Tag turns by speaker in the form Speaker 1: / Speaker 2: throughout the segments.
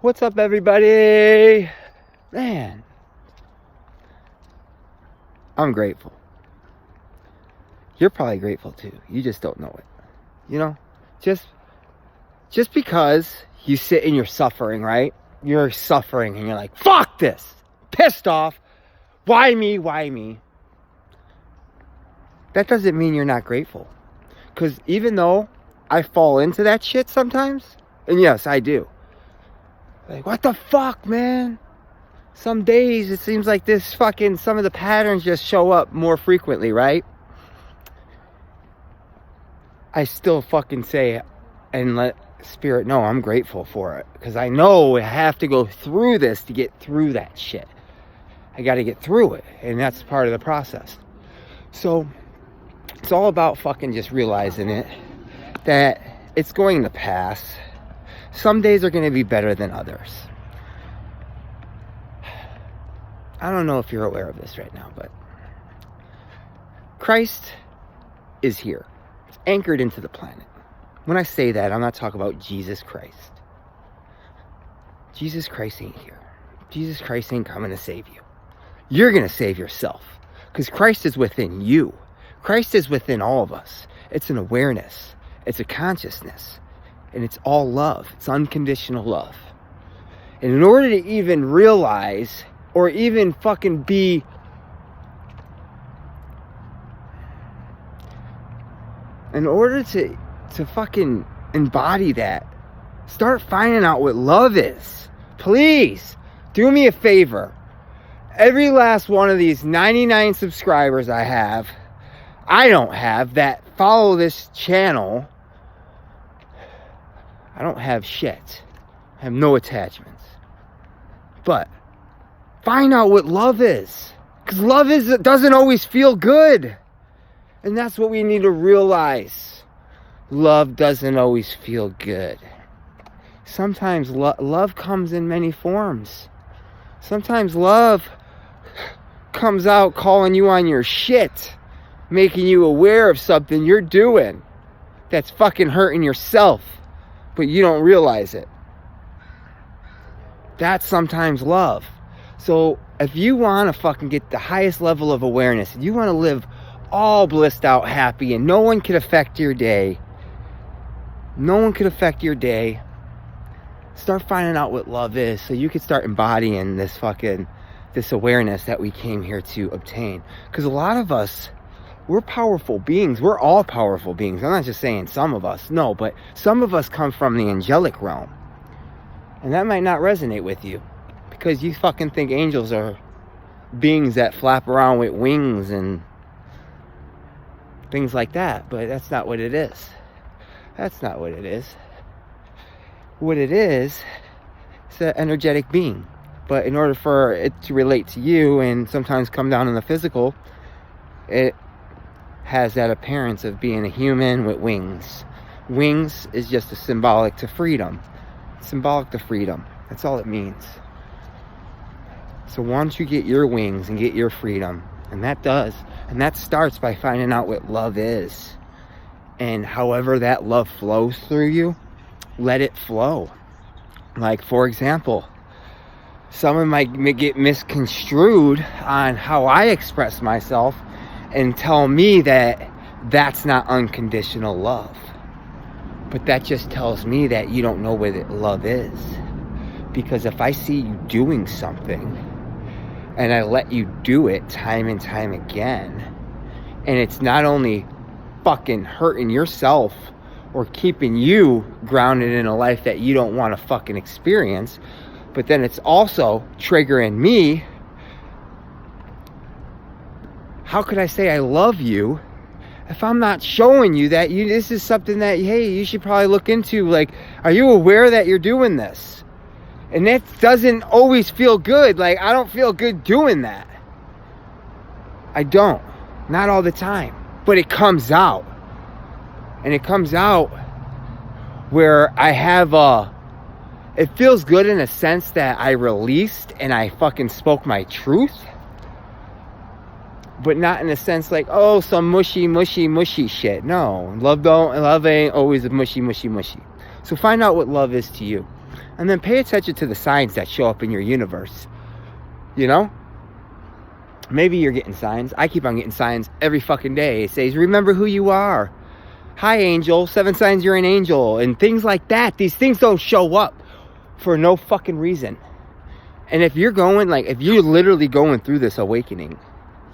Speaker 1: What's up, everybody? Man, I'm grateful. You're probably grateful too. You just don't know it. You know, just because you sit in your suffering, right? You're suffering and you're like, fuck this, pissed off. Why me? Why me? That doesn't mean you're not grateful. Because even though I fall into that shit sometimes, and yes, I do. Like, what the fuck, man? Some days it seems like some of the patterns just show up more frequently, right? I still fucking say and let Spirit know I'm grateful for it. Because I know I have to go through this to get through that shit. I got to get through it. And that's part of the process. So, it's all about fucking just realizing it. That it's going to pass. Some days are going to be better than others. I don't know if you're aware of this right now, but Christ is here. It's anchored into the planet. When I say that, I'm not talking about Jesus Christ. Jesus Christ ain't here. Jesus Christ ain't coming to save you. You're going to save yourself. Because Christ is within you. Christ is within all of us. It's an awareness. It's a consciousness. And it's all love. It's unconditional love. And in order to even realize or even fucking be in order to fucking embody that, start finding out what love is. Please do me a favor. Every last one of these 99 subscribers I don't have that follow this channel, I don't have shit. I have no attachments. But find out what love is. Because love doesn't always feel good. And that's what we need to realize. Love doesn't always feel good. Sometimes love comes in many forms. Sometimes love comes out calling you on your shit. Making you aware of something you're doing that's fucking hurting yourself. But you don't realize it. That's sometimes love. So if you want to fucking get the highest level of awareness, and you want to live all blissed out happy and no one could affect your day, start finding out what love is so you can start embodying this awareness that we came here to obtain. Because a lot of us, we're powerful beings. We're all powerful beings. I'm not just saying some of us. No, but some of us come from the angelic realm. And that might not resonate with you. Because you fucking think angels are beings that flap around with wings and things like that. But that's not what it is. That's not what it is. What it is an energetic being. But in order for it to relate to you and sometimes come down in the physical, it has that appearance of being a human with wings. Wings is just a symbolic to freedom. Symbolic to freedom. That's all it means. So once you get your wings and get your freedom, and that starts by finding out what love is. And however that love flows through you, let it flow. Like, for example, someone might get misconstrued on how I express myself and tell me that that's not unconditional love. But that just tells me that you don't know what love is. Because if I see you doing something and I let you do it time and time again, and it's not only fucking hurting yourself or keeping you grounded in a life that you don't want to fucking experience, but then it's also triggering me, how could I say I love you if I'm not showing you that this is something that, hey, you should probably look into? Like, are you aware that you're doing this? And that doesn't always feel good. Like, I don't feel good doing that. I don't. Not all the time. But it comes out. And it comes out where I have it feels good in a sense that I released and I fucking spoke my truth. But not in a sense like, oh, some mushy shit. No, love ain't always a mushy. So find out what love is to you. And then pay attention to the signs that show up in your universe. You know? Maybe you're getting signs. I keep on getting signs every fucking day. It says, remember who you are. Hi, angel. 7 signs you're an angel. And things like that. These things don't show up for no fucking reason. And if you're literally going through this awakening,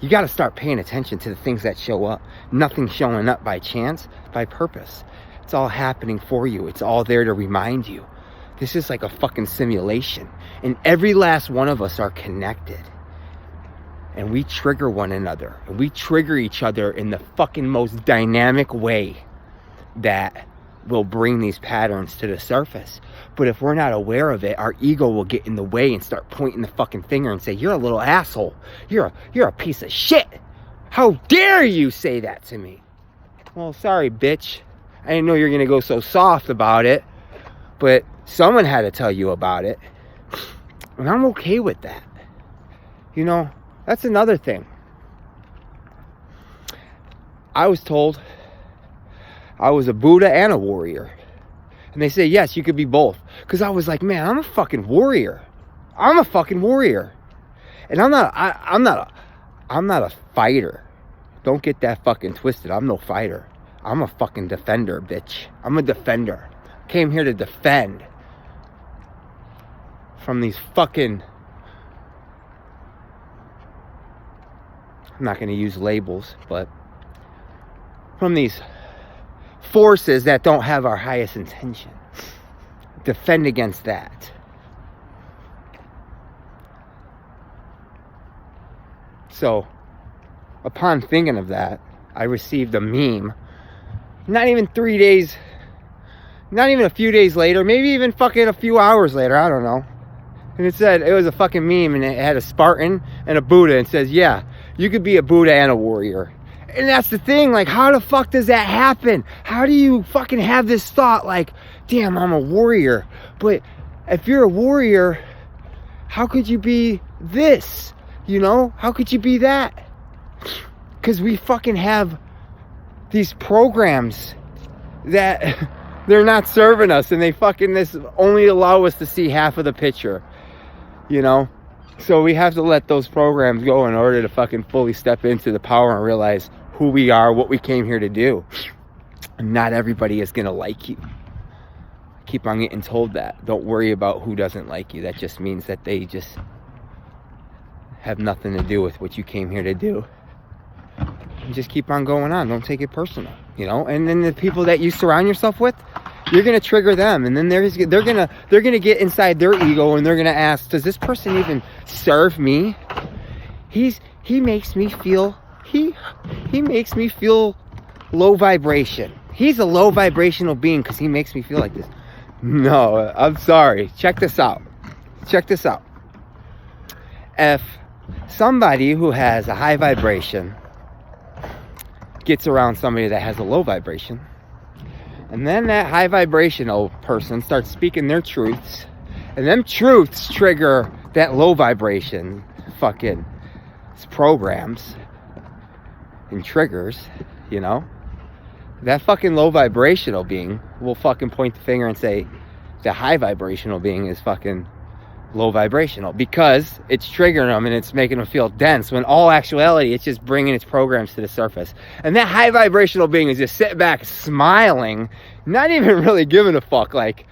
Speaker 1: you got to start paying attention to the things that show up. Nothing's showing up by chance, by purpose. It's all happening for you. It's all there to remind you. This is like a fucking simulation. And every last one of us are connected. And we trigger one another. And we trigger each other in the fucking most dynamic way that will bring these patterns to the surface. But if we're not aware of it, our ego will get in the way and start pointing the fucking finger and say, you're a little asshole. You're a piece of shit. How dare you say that to me? Well, sorry, bitch. I didn't know you were going to go so soft about it. But someone had to tell you about it. And I'm okay with that. You know, that's another thing. I was told I was a Buddha and a warrior. And they say, yes, you could be both. Because I was like, man, I'm a fucking warrior. I'm a fucking warrior. And I'm not a fighter. Don't get that fucking twisted. I'm no fighter. I'm a fucking defender, bitch. I'm a defender. Came here to defend from these fucking, I'm not going to use labels, but from these forces that don't have our highest intention. Defend against that. So, upon thinking of that, I received a meme. Not even 3 days, not even a few days later, maybe even fucking a few hours later, I don't know. And it said, it was a fucking meme, and it had a Spartan and a Buddha, and it says, yeah, you could be a Buddha and a warrior. And that's the thing, like, how the fuck does that happen? How do you fucking have this thought, like, damn, I'm a warrior. But if you're a warrior, how could you be this? You know? How could you be that? Because we fucking have these programs that they're not serving us, and they fucking only allow us to see half of the picture. You know? So we have to let those programs go in order to fucking fully step into the power and realize who we are, what we came here to do. And not everybody is going to like you. I keep on getting told that. Don't worry about who doesn't like you. That just means that they just have nothing to do with what you came here to do. And just keep on going on. Don't take it personal, you know? And then the people that you surround yourself with, you're going to trigger them, and then they're going to get inside their ego, and they're going to ask, does this person even serve me? He makes me feel low vibration. He's a low vibrational being because he makes me feel like this. No, I'm sorry. Check this out. If somebody who has a high vibration gets around somebody that has a low vibration, and then that high vibrational person starts speaking their truths, and them truths trigger that low vibration fucking programs and triggers, you know, that fucking low vibrational being will fucking point the finger and say the high vibrational being is fucking low vibrational, because it's triggering them and it's making them feel dense, when all actuality it's just bringing its programs to the surface. And that high vibrational being is just sitting back smiling, not even really giving a fuck, like,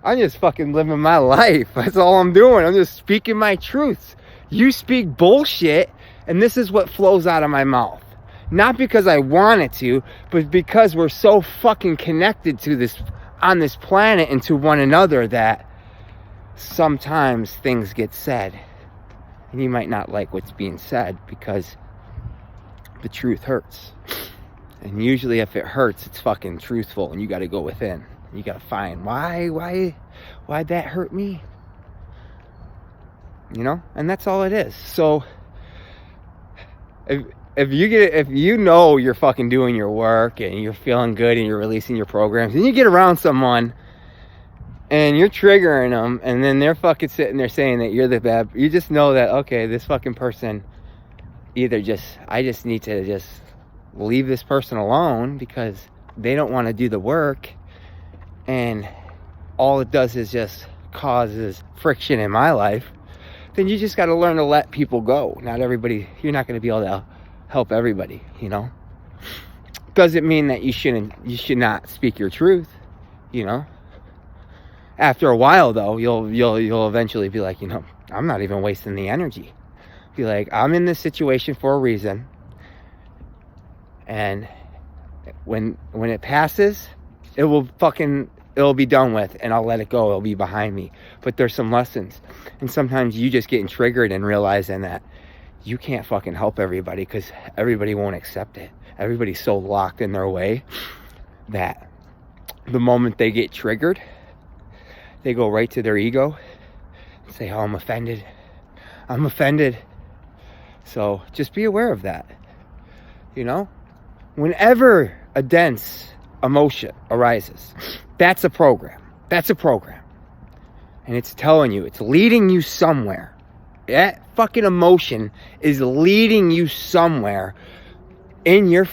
Speaker 1: I'm just fucking living my life. That's all I'm doing. I'm just speaking my truths. You speak bullshit, and this is what flows out of my mouth. Not because I want it to, but because we're so fucking connected to this, on this planet, and to one another, that sometimes things get said and you might not like what's being said, because the truth hurts. And usually if it hurts, it's fucking truthful, and you got to go within. You got to find why'd that hurt me, you know? And that's all it is. So if you know you're fucking doing your work and you're feeling good and you're releasing your programs, and you get around someone and you're triggering them, and then they're fucking sitting there saying that you're the bad, you just know that, okay, this fucking person either I just need to just leave this person alone because they don't want to do the work, and all it does is just causes friction in my life, then you just got to learn to let people go. Not everybody, you're not going to be able to help everybody, you know. Doesn't mean that you should not speak your truth, you know. After a while though, you'll eventually be like, you know, I'm not even wasting the energy. Be like, I'm in this situation for a reason, and when it passes, it'll be done with, and I'll let it go. It'll be behind me. But there's some lessons, and sometimes you just getting triggered and realizing that you can't fucking help everybody because everybody won't accept it. Everybody's so locked in their way that the moment they get triggered, they go right to their ego and say, oh, I'm offended. I'm offended. So just be aware of that. You know, whenever a dense emotion arises, that's a program. That's a program. And it's telling you, it's leading you somewhere. That fucking emotion is leading you somewhere in your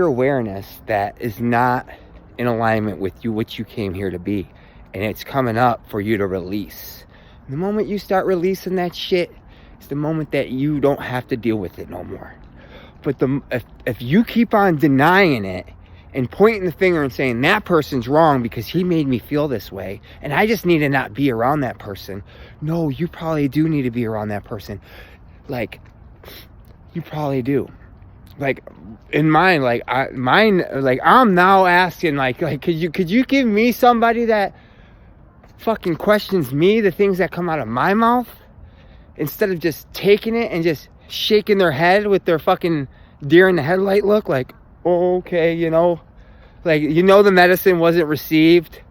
Speaker 1: awareness that is not in alignment with you, what you came here to be. And it's coming up for you to release. And the moment you start releasing that shit, it's the moment that you don't have to deal with it no more. But if you keep on denying it and pointing the finger and saying that person's wrong because he made me feel this way and I just need to not be around that person. No, you probably do need to be around that person. Like, you probably do. Like, in mine, I'm now asking, could you give me somebody that fucking questions me, the things that come out of my mouth, instead of just taking it and just shaking their head with their fucking deer in the headlight look, like, oh, okay, you know, like, you know, the medicine wasn't received,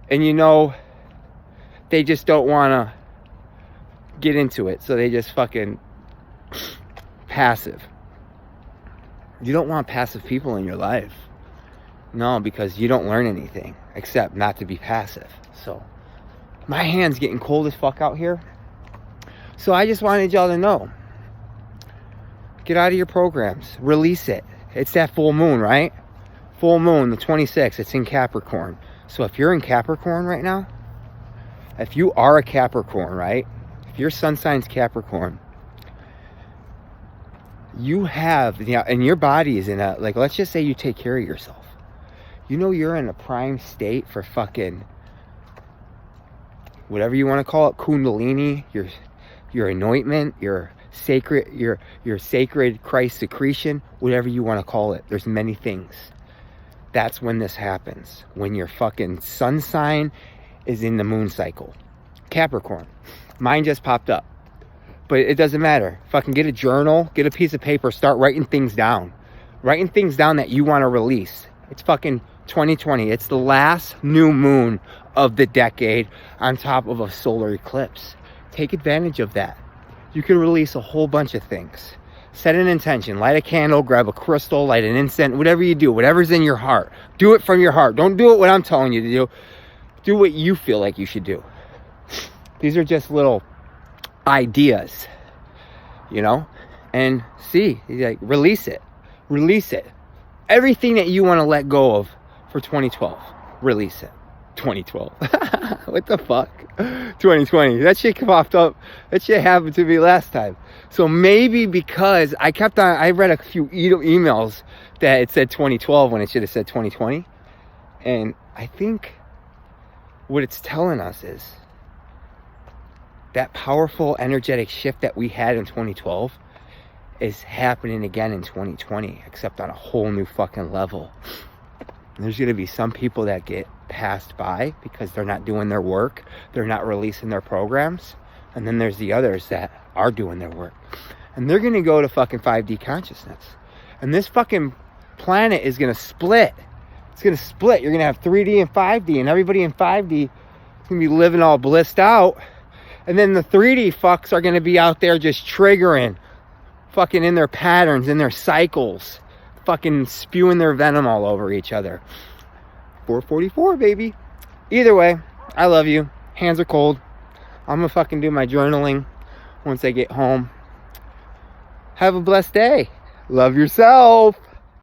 Speaker 1: and you know, they just don't want to get into it, so they just fucking passive. You don't want passive people in your life. No, because you don't learn anything except not to be passive. So my hand's getting cold as fuck out here, so I just wanted y'all to know, get out of your programs, release it. It's that full moon, right? Full moon, the 26th, it's in Capricorn. So if you're in Capricorn right now, if you are a Capricorn, right, if your sun sign's Capricorn, you have, you know, and your body is in a, like, let's just say you take care of yourself. You know, you're in a prime state for fucking whatever you want to call it, kundalini, your anointment, your sacred Christ secretion, whatever you want to call it. There's many things. That's when this happens. When your fucking sun sign is in the moon cycle. Capricorn. Mine just popped up. But it doesn't matter. Fucking get a journal, get a piece of paper, start writing things down. Writing things down that you want to release. It's fucking 2020. It's the last new moon of the decade on top of a solar eclipse. Take advantage of that. You can release a whole bunch of things. Set an intention, light a candle, grab a crystal, light an incense, whatever you do, whatever's in your heart. Do it from your heart. Don't do it what I'm telling you to do. Do what you feel like you should do. These are just little ideas, you know? And see, like, release it. Release it. Everything that you want to let go of for 2012, release it. 2012. What the fuck? 2020. That shit popped up. That shit happened to me last time. So maybe because I read a few emails that it said 2012 when it should have said 2020. And I think what it's telling us is that powerful energetic shift that we had in 2012 is happening again in 2020, except on a whole new fucking level. And there's going to be some people that get passed by because they're not doing their work. They're not releasing their programs. And then there's the others that are doing their work. And they're going to go to fucking 5D consciousness. And this fucking planet is going to split. It's going to split. You're going to have 3D and 5D. And everybody in 5D is going to be living all blissed out. And then the 3D fucks are going to be out there just triggering. Fucking in their patterns, in their cycles. Fucking spewing their venom all over each other. 444, baby. Either way, I love you. Hands are cold. I'm gonna fucking do my journaling once I get home. Have a blessed day. Love yourself.